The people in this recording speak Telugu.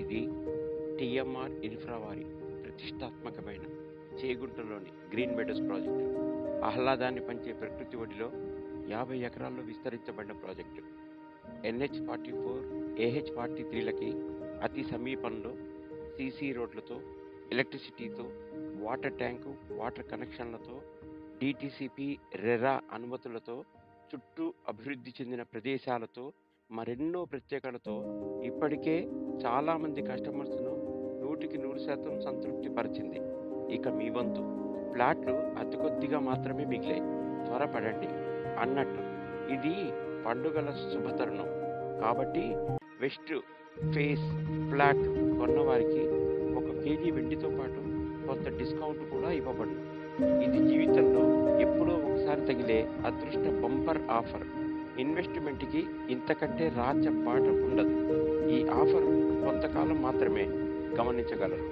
ఇది టీఎంఆర్ ఇన్ఫ్రా వారి ప్రతిష్టాత్మకమైన చేగుంటలోని గ్రీన్ మెడోస్ ప్రాజెక్టు. ఆహ్లాదాన్ని పంచే ప్రకృతి ఒడిలో 50 ఎకరాల్లో విస్తరించబడిన ప్రాజెక్టు. NH44, AH43లకి అతి సమీపంలో సీసీ రోడ్లతో, ఎలక్ట్రిసిటీతో, వాటర్ ట్యాంకు, వాటర్ కనెక్షన్లతో, డిటిసిపి, రెరా అనుమతులతో, చుట్టూ అభివృద్ధి చెందిన ప్రదేశాలతో, మరెన్నో ప్రత్యేకతలతో ఇప్పటికే చాలామంది కస్టమర్స్ను 100% సంతృప్తి పరిచింది. ఇక మీ వంతు. ఫ్లాట్లు అతి కొద్దిగా మాత్రమే మిగిలాయి. త్వరపడండి అన్నట్టు ఇది పండుగల శుభతరుణం కాబట్టి వెస్ట్ ఫేస్ ఫ్లాట్ కొన్నవారికి 1 కేజీ వెండితో పాటు కొంత డిస్కౌంట్ కూడా ఇవ్వబడును. ఇది జీవితంలో ఎప్పుడో ఒకసారి తగిలే అదృష్ట బంపర్ ఆఫర్. ఇన్వెస్ట్మెంట్కి ఇంతకంటే రాచ బాట ఉండదు. ఈ ఆఫర్ కొంతకాలం మాత్రమే, గమనించగలరు.